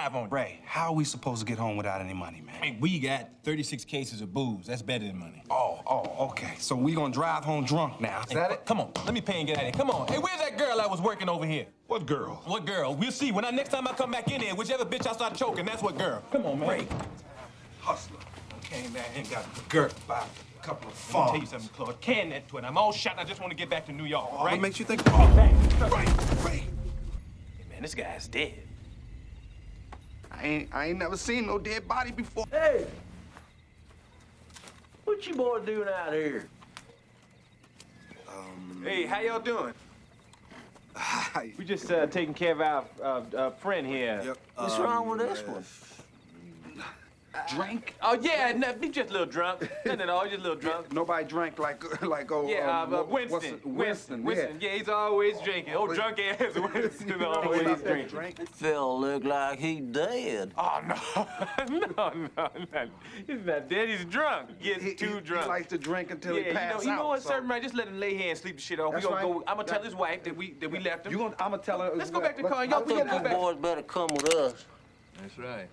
drive on it. Ray, how are we supposed to get home without any money, man? Hey, we got 36 cases of booze. That's better than money. Oh, okay. So we gonna drive home drunk now. Is that it? Come on, let me pay and get out of here. Come on. Hey, where's that girl I was working over here? What girl? What girl? We'll see. Next time I come back in here, whichever bitch I start choking, that's what girl. Come on, man. Ray, hustler. Came down here and got girt by a couple of farms. Let me tell you something, Claude. Can that twin. I'm all shot and I just want to get back to New York, right? What makes you think? Oh, man. Ray. Hey, man, this guy's dead. I ain't never seen no dead body before. Hey! What you boys doing out here? Hey, how y'all doing? Hi. We just taking care of our friend here. Yep. What's wrong with this one? Drink? Oh, yeah, no, he just a little drunk. Nothing at all, just a little drunk. Nobody drank like Winston. Winston. Yeah, he's always drinking. Old drunk ass Winston always drinking. Phil look like he dead. Oh, no. No. He's not dead, he's drunk. He's too drunk. He likes to drink until he passes out. You know what, certain right, just let him lay here and sleep the shit off. That's We gonna right. go, I'm gonna tell his wife that we left him. I'm gonna tell her. Let's go back to the car. Y'all I think you boys better come with us. That's right.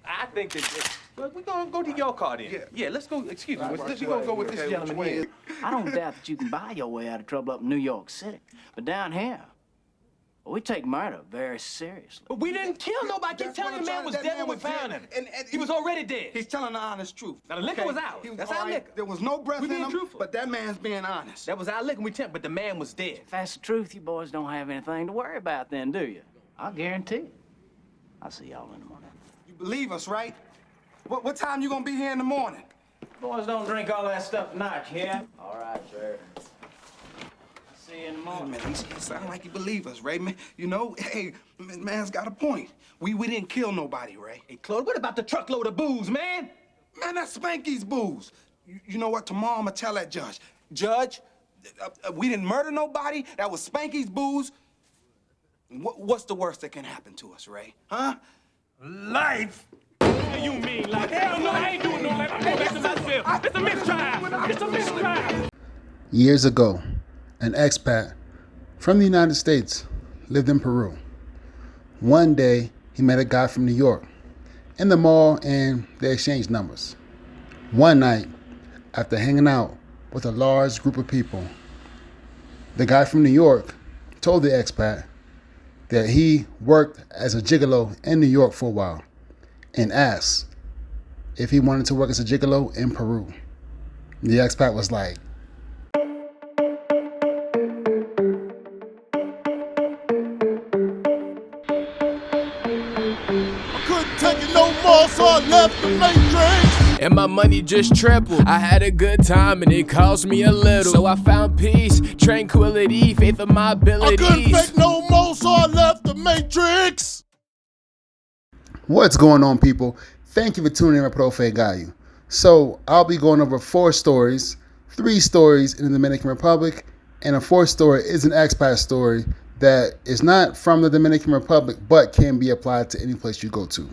I think that, well, we're gonna go to your car then. Yeah, let's go, excuse me, we're gonna go with this gentleman here. I don't doubt that you can buy your way out of trouble up in New York City. But down here, we take murder very seriously. But we didn't kill nobody. Keep telling the man was dead when we found him. And he was already dead. He's telling the honest truth. Now, the liquor was out. That's our liquor. There was no breath We in being him, truthful. but that man's being honest. That was our liquor, but the man was dead. If that's the truth, you boys don't have anything to worry about then, do you? I'll guarantee it. I'll see y'all in the morning. You believe us, right? What time you gonna be here in the morning? Boys don't drink all that stuff tonight, yeah? All right, sir. See you in the morning. Man, he sound like he believe us, Ray. Man, you know, hey, man's got a point. We didn't kill nobody, Ray. Hey, Claude, what about the truckload of booze, man? Man, that's Spanky's booze. You know what? Tomorrow I'm gonna tell that judge. Judge, we didn't murder nobody. That was Spanky's booze. What's the worst that can happen to us, Ray? Huh? Life? What do you mean, like? Hell no, I ain't doing no life. I'm going back to myself. It's a mistrial. It's a mistrial. Years ago, an expat from the United States lived in Peru. One day, he met a guy from New York in the mall and they exchanged numbers. One night, after hanging out with a large group of people, the guy from New York told the expat that he worked as a gigolo in New York for a while and asked if he wanted to work as a gigolo in Peru. The expat was like, couldn't take it no more, so I left the matrix. And my money just tripled. I had a good time and it cost me a little. So I found peace, tranquility, faith in my abilities. I couldn't take no more, so I left the matrix. what's going on, people? Thank you for tuning in to Profe Gallo. So I'll be going over 4 stories, 3 stories in the Dominican Republic, and a 4th story is an expat story that is not from the Dominican Republic, but can be applied to any place you go to.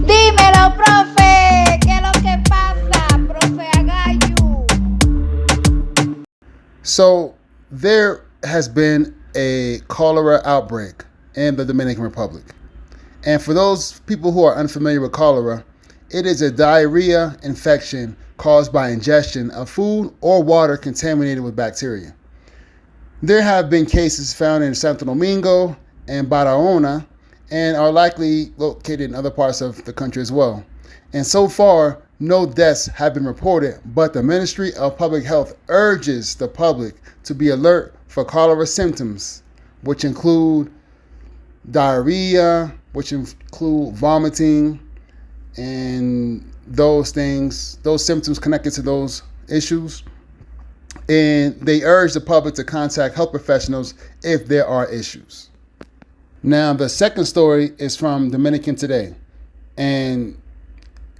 Dímelo, profe, ¿qué lo que pasa, profe Gallo? So there has been a cholera outbreak in the Dominican Republic. And for those people who are unfamiliar with cholera, it is a diarrhea infection caused by ingestion of food or water contaminated with bacteria. There have been cases found in Santodomingo and Barahona and are likely located in other parts of the country as well. And so far, no deaths have been reported, but the Ministry of Public Health urges the public to be alert for cholera symptoms, which include diarrhea, which include vomiting, and those things, those symptoms connected to those issues. And they urge the public to contact health professionals if there are issues. Now, the second story is from Dominican Today. And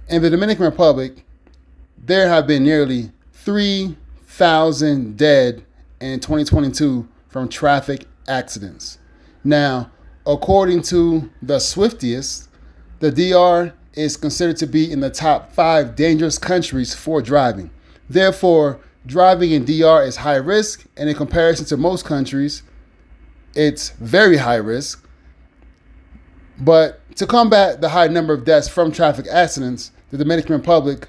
in the Dominican Republic, there have been nearly 3,000 dead in 2022 from traffic accidents. Now, according to the Swiftiest, the DR is considered to be in the top 5 dangerous countries for driving. Therefore, driving in DR is high risk, and in comparison to most countries, it's very high risk. But to combat the high number of deaths from traffic accidents, the Dominican Republic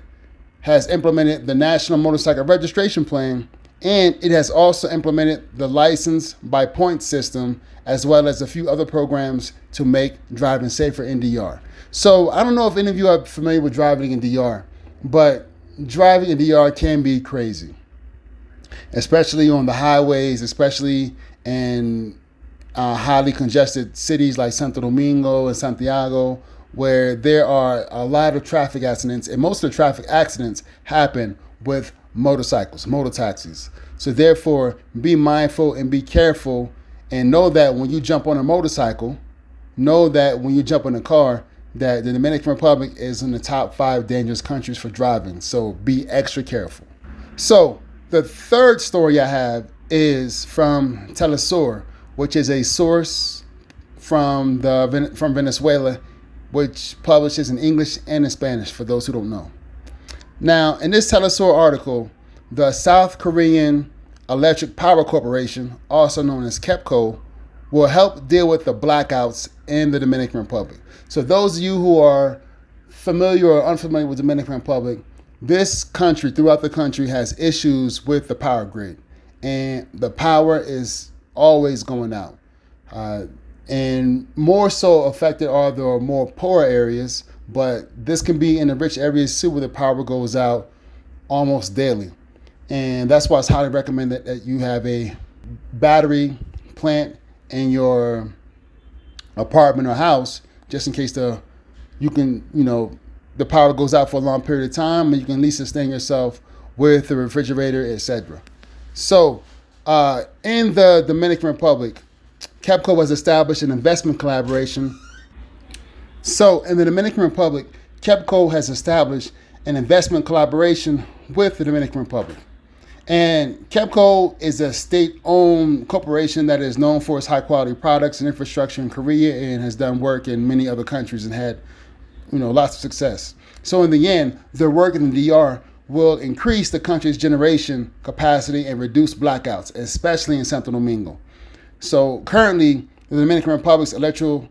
has implemented the National Motorcycle Registration Plan, and it has also implemented the license by point system, as well as a few other programs to make driving safer in DR. So I don't know if any of you are familiar with driving in DR, but driving in DR can be crazy, especially on the highways, especially in highly congested cities like Santo Domingo and Santiago, where there are a lot of traffic accidents, and most of the traffic accidents happen with motorcycles, motor taxis. So therefore, be mindful and be careful, and know that when you jump on a motorcycle, know that when you jump in a car, that the Dominican Republic is in the top 5 dangerous countries for driving. So be extra careful. So the third story I have is from Telesur, which is a source from Venezuela, which publishes in English and in Spanish for those who don't know. Now, in this Telesur article, the South Korean Electric Power Corporation, also known as KEPCO, will help deal with the blackouts in the Dominican Republic. So those of you who are familiar or unfamiliar with the Dominican Republic, this country, throughout the country, has issues with the power grid, and the power is always going out. And more so affected are the more poor areas, but this can be in the rich areas too, where the power goes out almost daily. And that's why it's highly recommended that you have a battery plant in your apartment or house, just in case the power goes out for a long period of time, and you can at least sustain yourself with the refrigerator, etc. So in the Dominican Republic, KEPCO has established an investment collaboration. So in the Dominican Republic, KEPCO has established an investment collaboration with the Dominican Republic. And KEPCO is a state-owned corporation that is known for its high-quality products and infrastructure in Korea, and has done work in many other countries and had, lots of success. So in the end, their work in the DR will increase the country's generation capacity and reduce blackouts, especially in Santo Domingo. So currently, the Dominican Republic's electrical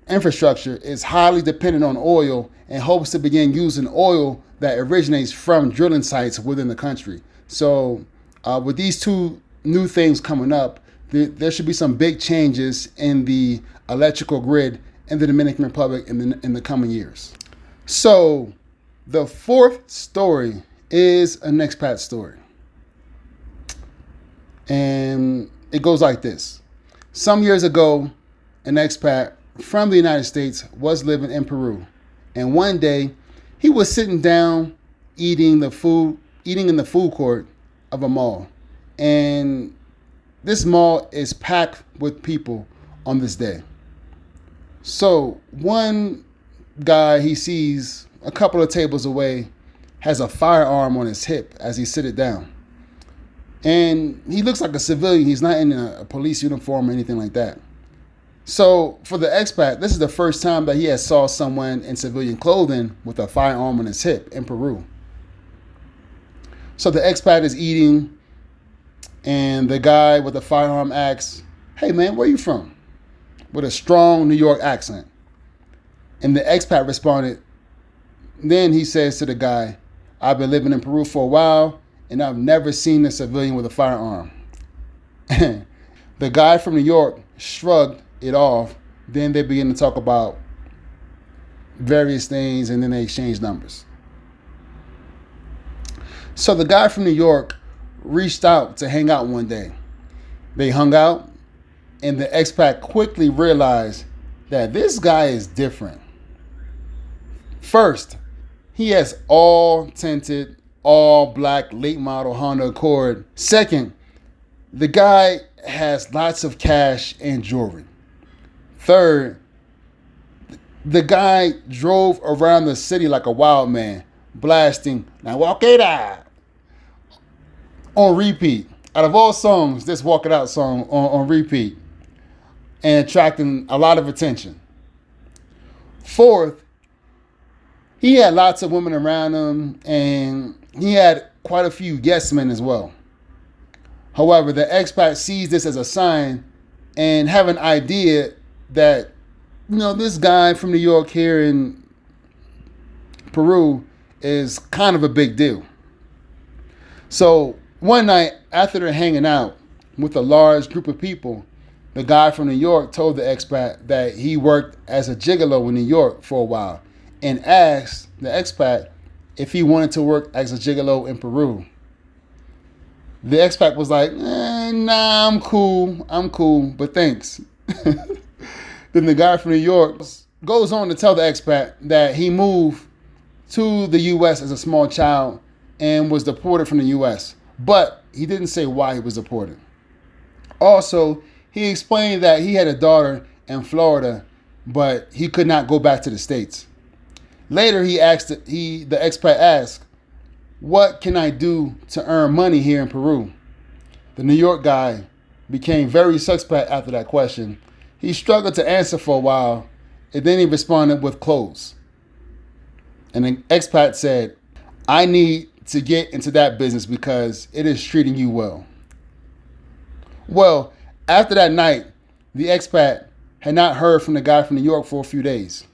infrastructure is highly dependent on oil, and hopes to begin using oil that originates from drilling sites within the country. So with these two new things coming up, there should be some big changes in the electrical grid in the Dominican Republic in the coming years. So the fourth story is an expat story. And it goes like this. Some years ago, an expat from the United States was living in Peru. And one day, he was sitting down eating in the food court of a mall. And this mall is packed with people on this day. So one guy he sees a couple of tables away has a firearm on his hip as he sits down. And he looks like a civilian. He's not in a police uniform or anything like that. So for the expat, this is the first time that he has saw someone in civilian clothing with a firearm on his hip in Peru. So the expat is eating, and the guy with the firearm asks, "Hey man, where you from?" with a strong New York accent. And the expat responded, then he says to the guy, "I've been living in Peru for a while, and I've never seen a civilian with a firearm." The guy from New York shrugged it off. Then they begin to talk about various things, and then they exchange numbers. So the guy from New York reached out to hang out one day. They hung out, and the expat quickly realized that this guy is different. First, he has all tinted, all black late model Honda Accord. Second, the guy has lots of cash and jewelry. Third, the guy drove around the city like a wild man, blasting "Now Walk It Out" on repeat. Out of all songs, this Walk It Out song on repeat, and attracting a lot of attention. Fourth, he had lots of women around him, and he had quite a few yes men as well. However, the expat sees this as a sign and have an idea that, you know, this guy from New York here in Peru is kind of a big deal. So one night, after they're hanging out with a large group of people, the guy from New York told the expat that he worked as a gigolo in New York for a while and asked the expat if he wanted to work as a gigolo in Peru. The expat was like, nah, I'm cool, but thanks. Then the guy from New York goes on to tell the expat that he moved to the U.S. as a small child and was deported from the U.S., but he didn't say why he was deported. Also, he explained that he had a daughter in Florida, but he could not go back to the States. Later, the expat asked, what can I do to earn money here in Peru? The New York guy became very suspect after that question. He struggled to answer for a while, and then he responded with clothes. And the expat said, I need to get into that business because it is treating you well. Well, after that night, the expat had not heard from the guy from New York for a few days.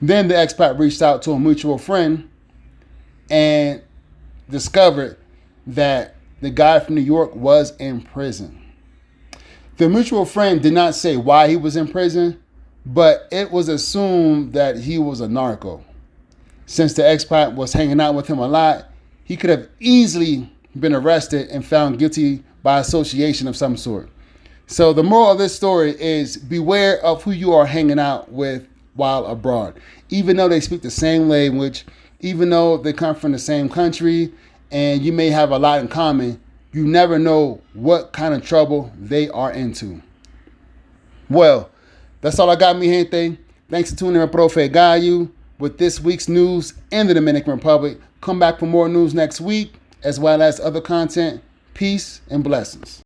Then the expat reached out to a mutual friend and discovered that the guy from New York was in prison. The mutual friend did not say why he was in prison, but it was assumed that he was a narco. Since the expat was hanging out with him a lot, he could have easily been arrested and found guilty by association of some sort. So the moral of this story is beware of who you are hanging out with while abroad. Even though they speak the same language, even though they come from the same country, and you may have a lot in common, you never know what kind of trouble they are into. Well, that's all I got, mi gente. Thanks for tuning in to Profe Gallo with this week's news in the Dominican Republic. Come back for more news next week, as well as other content. Peace and blessings.